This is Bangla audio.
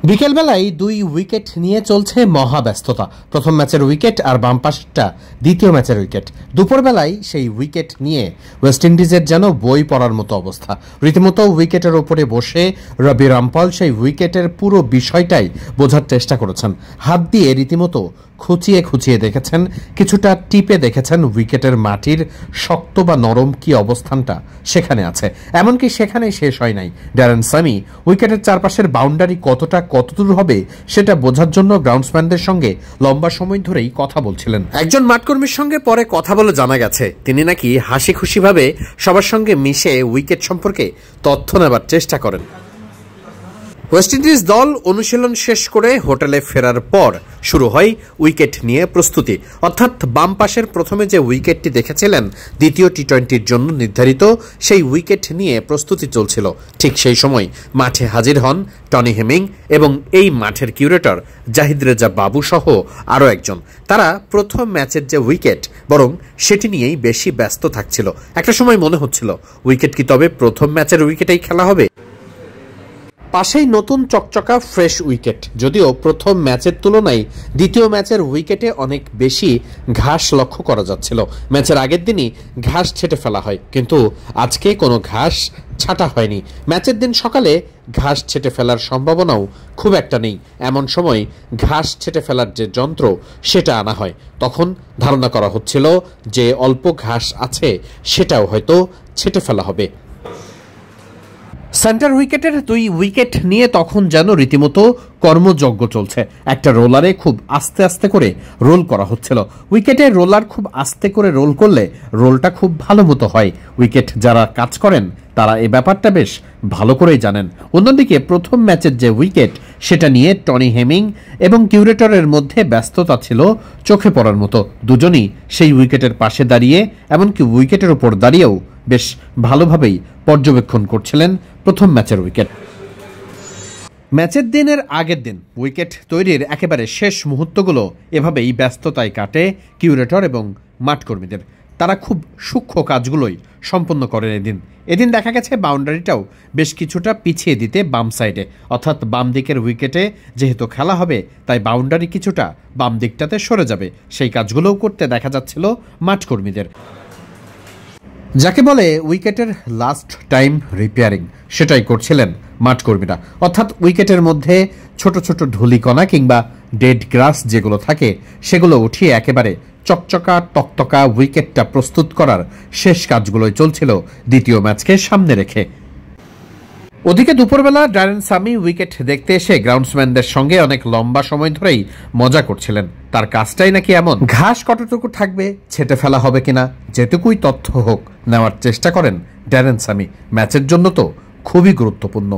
বিকেলবেলায় দুই উইকেট নিয়ে চলছে মহাব্যস্ততা। প্রথম ম্যাচের উইকেট আর বাম পাশটা দ্বিতীয় ম্যাচের উইকেট। দুপুরবেলায় সেই উইকেট নিয়ে ওয়েস্ট ইন্ডিজের যেন বই পড়ার মতো অবস্থা। রীতিমতো উইকেটের ওপরে বসে রবি রামপাল সেই উইকেটের পুরো বিষয়টাই বোঝার চেষ্টা করেছেন। হাত দিয়ে রীতিমতো খুঁচিয়ে খুঁচিয়ে দেখেছেন, কিছুটা টিপে দেখেছেন উইকেটের মাটির শক্ত বা নরম কি অবস্থানটা সেখানে আছে। এমনকি সেখানে শেষ হয় নাই। ড্যারেন সামি উইকেটের চারপাশের বাউন্ডারি কতদূর হবে সেটা বোঝার জন্য গ্রাউন্ডসম্যানদের সঙ্গে লম্বা সময় ধরেই কথা বলছিলেন। একজন মাঠকর্মীর সঙ্গে পরে কথা বলে জানা গেছে তিনি নাকি হাসি খুশিভাবে সবার সঙ্গে মিশে উইকেট সম্পর্কে তথ্য নেবার চেষ্টা করেন। ওয়েস্ট ইন্ডিজ দল অনুশীলন শেষ করে হোটেলে ফেরার পর শুরু হয় উইকেট নিয়ে প্রস্তুতি। অর্থাৎ বাম পাশের প্রথমে যে উইকেটটি দেখেছিলেন দ্বিতীয় টি-20-র জন্য নির্ধারিত, সেই উইকেট নিয়ে প্রস্তুতি চলছিল। ঠিক সেই সময় মাঠে হাজির হন টনি হেমিং এবং এই মাঠের কিউরেটর জাহিদ রেজা বাবু সহ আরও একজন। তারা প্রথম ম্যাচের যে উইকেট বরং সেটি নিয়েই বেশি ব্যস্ত থাকছিল। একটা সময় মনে হচ্ছিল উইকেট কি তবে প্রথম ম্যাচের উইকেটেই খেলা হবে? পাশেই নতুন চকচকা ফ্রেশ উইকেট। যদিও প্রথম ম্যাচের তুলনায় দ্বিতীয় ম্যাচের উইকেটে অনেক বেশি ঘাস লক্ষ্য করা যাচ্ছিল। ম্যাচের আগের দিনই ঘাস ছেটে ফেলা হয়, কিন্তু আজকে কোনো ঘাস ছাঁটা হয়নি। ম্যাচের দিন সকালে ঘাস ছেটে ফেলার সম্ভাবনাও খুব একটা নেই। এমন সময় ঘাস ছেটে ফেলার যে যন্ত্র সেটা আনা হয়। তখন ধারণা করা হচ্ছিল যে অল্প ঘাস আছে সেটাও হয়তো ছেটে ফেলা হবে। সেন্টার উইকেটের দুই উইকেট নিয়ে তখন যেন রীতিমতো কর্মযজ্ঞ চলছে। একটা রোলারে খুব আস্তে আস্তে করে রোল করা হচ্ছিল। উইকেটে রোলার খুব আস্তে করে রোল করলে রোলটা খুব ভালো মতো হয়। উইকেট যারা কাজ করেন তারা এই ব্যাপারটা বেশ ভালো করেই জানেন। অন্যদিকে প্রথম ম্যাচের যে উইকেট সেটা নিয়ে টনি হেমিং এবং কিউরেটরের মধ্যে ব্যস্ততা ছিল চোখে পড়ার মতো। দুজনই সেই উইকেটের পাশে দাঁড়িয়ে এমনকি উইকেটের উপর দাঁড়িয়েও বেশ ভালোভাবেই পর্যবেক্ষণ করছিলেন প্রথম ম্যাচের উইকেট। ম্যাচের দিনের আগের দিন উইকেট তৈরির একেবারে শেষ মুহূর্তগুলো এভাবেই ব্যস্ততায় কাটে কিউরেটর এবং মাঠকর্মীদের। তারা খুব সূক্ষ্ম কাজগুলোই সম্পন্ন করেন এদিন দেখা গেছে বাউন্ডারিটাও বেশ কিছুটা পিছিয়ে দিতে বাম সাইডে, অর্থাৎ বাম দিকের উইকেটে যেহেতু খেলা হবে তাই বাউন্ডারি কিছুটা বাম দিকটাতে সরে যাবে। সেই কাজগুলোও করতে দেখা যাচ্ছিল মাঠকর্মীদের। যাকে বলে উইকেটের লাস্ট টাইম রিপেয়ারিং, সেটাই করছিলেন মাঠকর্মীরা। অর্থাৎ উইকেটের মধ্যে ছোট ছোট ধুলিকণা কিংবা ডেড গ্রাস যেগুলো থাকে সেগুলো উঠিয়ে একেবারে চকচকা টকটকা উইকেটটা প্রস্তুত করার শেষ কাজগুলোই চলছিল দ্বিতীয় ম্যাচকে সামনে রেখে। ওদিকে দুপুরবেলা ড্যারেন সামি উইকেট দেখতে এসে গ্রাউন্ডসম্যানদের সঙ্গে অনেক লম্বা সময় ধরেই মজা করছিলেন। তার কাজটাই নাকি এমন, ঘাস কতটুকু থাকবে, ছেটে ফেলা হবে কিনা, যেটুকুই তথ্য হোক নেওয়ার চেষ্টা করেন ড্যারেন সামি। ম্যাচের জন্য তো খুবই গুরুত্বপূর্ণ।